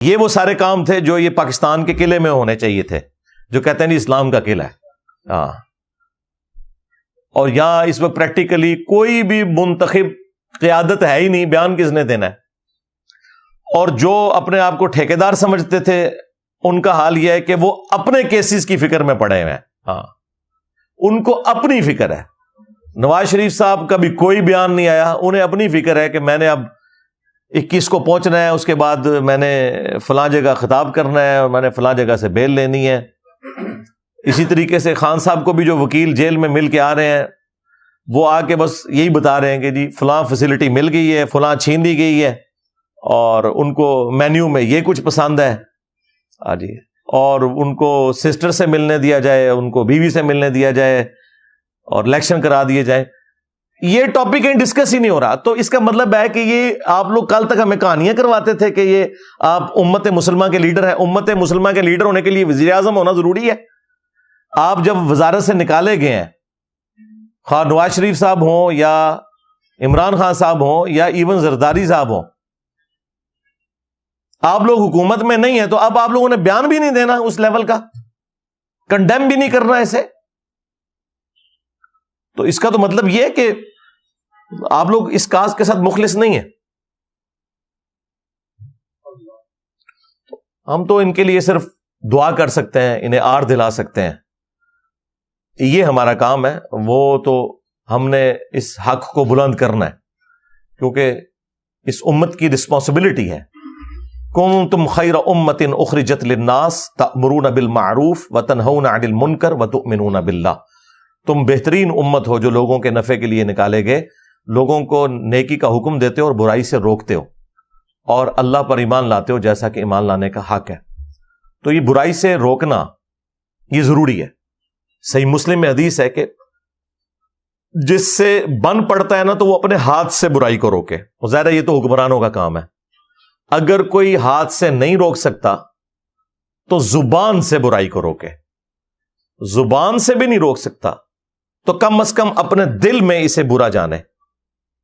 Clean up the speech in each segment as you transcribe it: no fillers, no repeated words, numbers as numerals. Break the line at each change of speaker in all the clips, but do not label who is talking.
یہ وہ سارے کام تھے جو یہ پاکستان کے قلعے میں ہونے چاہیے تھے، جو کہتے ہیں اسلام کا قلعہ ہے۔ ہاں، اور یہاں اس وقت پریکٹیکلی کوئی بھی منتخب قیادت ہے ہی نہیں، بیان کس نے دینا ہے؟ اور جو اپنے آپ کو ٹھیکیدار سمجھتے تھے ان کا حال یہ ہے کہ وہ اپنے کیسز کی فکر میں پڑے ہوئے ہیں۔ ہاں، ان کو اپنی فکر ہے۔ نواز شریف صاحب کا بھی کوئی بیان نہیں آیا، انہیں اپنی فکر ہے کہ میں نے اب 21 کو پہنچنا ہے، اس کے بعد میں نے فلاں جگہ خطاب کرنا ہے، اور میں نے فلاں جگہ سے بیل لینی ہے۔ اسی طریقے سے خان صاحب کو بھی جو وکیل جیل میں مل کے آ رہے ہیں، وہ آ کے بس یہی بتا رہے ہیں کہ جی فلاں فیسلٹی مل گئی ہے، فلاں چھین دی گئی ہے، اور ان کو مینیو میں یہ کچھ پسند ہے جی، اور ان کو سسٹر سے ملنے دیا جائے، ان کو بیوی سے ملنے دیا جائے، اور الیکشن کرا دیے جائیں۔ یہ ٹاپک ڈسکس ہی نہیں ہو رہا۔ تو اس کا مطلب ہے کہ یہ آپ لوگ کل تک ہمیں کہانیاں کرواتے تھے کہ یہ آپ امت مسلمہ کے لیڈر ہیں۔ امت مسلمہ کے لیڈر ہونے کے لیے وزیر اعظم ہونا ضروری ہے؟ آپ جب وزارت سے نکالے گئے ہیں، خواہ نواز شریف صاحب ہوں یا عمران خان صاحب ہوں یا ایون زرداری صاحب ہوں، آپ لوگ حکومت میں نہیں ہیں، تو اب آپ لوگوں نے بیان بھی نہیں دینا اس لیول کا، کنڈیم بھی نہیں کرنا اسے۔ تو اس کا تو مطلب یہ ہے کہ آپ لوگ اس کاز کے ساتھ مخلص نہیں ہیں۔ ہم تو ان کے لیے صرف دعا کر سکتے ہیں، انہیں آر دلا سکتے ہیں، یہ ہمارا کام ہے۔ وہ تو ہم نے اس حق کو بلند کرنا ہے، کیونکہ اس امت کی رسپانسبلٹی ہے۔ کنتم خیر امۃ اخرجت للناس تأمرون بالمعروف وتنہون عن المنکر وتؤمنون باللہ۔ تم بہترین امت ہو جو لوگوں کے نفع کے لیے نکالے گئے، لوگوں کو نیکی کا حکم دیتے ہو اور برائی سے روکتے ہو، اور اللہ پر ایمان لاتے ہو جیسا کہ ایمان لانے کا حق ہے۔ تو یہ برائی سے روکنا یہ ضروری ہے۔ صحیح مسلم میں حدیث ہے کہ جس سے بن پڑتا ہے نا تو وہ اپنے ہاتھ سے برائی کو روکے۔ ظاہر ہے یہ تو حکمرانوں کا کام ہے۔ اگر کوئی ہاتھ سے نہیں روک سکتا تو زبان سے برائی کو روکے۔ زبان سے بھی نہیں روک سکتا تو کم از کم اپنے دل میں اسے برا جانے۔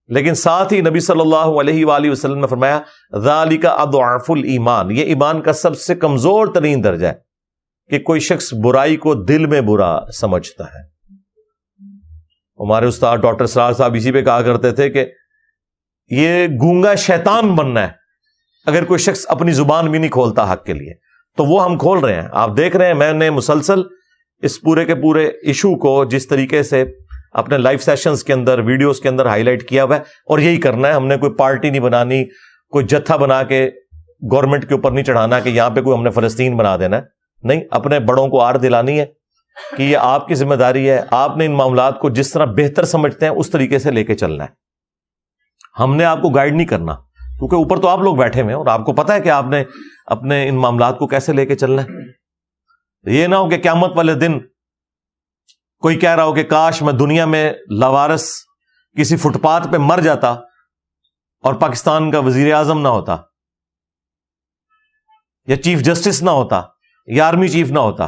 لیکن ساتھ ہی نبی صلی اللہ علیہ وآلہ وسلم نے فرمایا ذالک اضعف الایمان، یہ ایمان کا سب سے کمزور ترین درجہ ہے کہ کوئی شخص برائی کو دل میں برا سمجھتا ہے۔ ہمارے استاد ڈاکٹر سرار صاحب اسی پہ کہا کرتے تھے کہ یہ گونگا شیطان بننا ہے اگر کوئی شخص اپنی زبان بھی نہیں کھولتا حق کے لیے۔ تو وہ ہم کھول رہے ہیں۔ آپ دیکھ رہے ہیں میں نے مسلسل اس پورے کے پورے ایشو کو جس طریقے سے اپنے لائیو سیشنز کے اندر، ویڈیوز کے اندر ہائی لائٹ کیا ہوا ہے، اور یہی کرنا ہے۔ ہم نے کوئی پارٹی نہیں بنانی، کوئی جتھا بنا کے گورنمنٹ کے اوپر نہیں چڑھانا کہ یہاں پہ کوئی ہم نے فلسطین بنا دینا ہے۔ نہیں، اپنے بڑوں کو آر دلانی ہے کہ یہ آپ کی ذمہ داری ہے، آپ نے ان معاملات کو جس طرح بہتر سمجھتے ہیں اس طریقے سے لے کے چلنا ہے۔ ہم نے آپ کو گائیڈ نہیں کرنا، کیونکہ اوپر تو آپ لوگ بیٹھے ہوئے ہیں اور آپ کو پتا ہے کہ آپ نے اپنے ان معاملات کو کیسے لے کے چلنا ہے۔ یہ نہ ہو کہ قیامت والے دن کوئی کہہ رہا ہو کہ کاش میں دنیا میں لاوارث کسی فٹ پاتھ پہ مر جاتا اور پاکستان کا وزیر اعظم نہ ہوتا، یا چیف جسٹس نہ ہوتا، یا آرمی چیف نہ ہوتا۔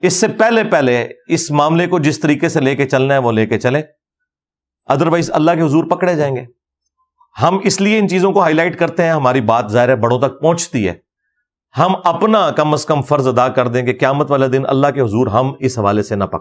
اس سے پہلے اس معاملے کو جس طریقے سے لے کے چلنا ہے وہ لے کے چلیں، ادروائز اللہ کے حضور پکڑے جائیں گے۔ ہم اس لیے ان چیزوں کو ہائی لائٹ کرتے ہیں، ہماری بات ظاہر ہے بڑوں تک پہنچتی ہے۔ ہم اپنا کم از کم فرض ادا کر دیں کہ قیامت والے دن اللہ کے حضور ہم اس حوالے سے نہ پکڑے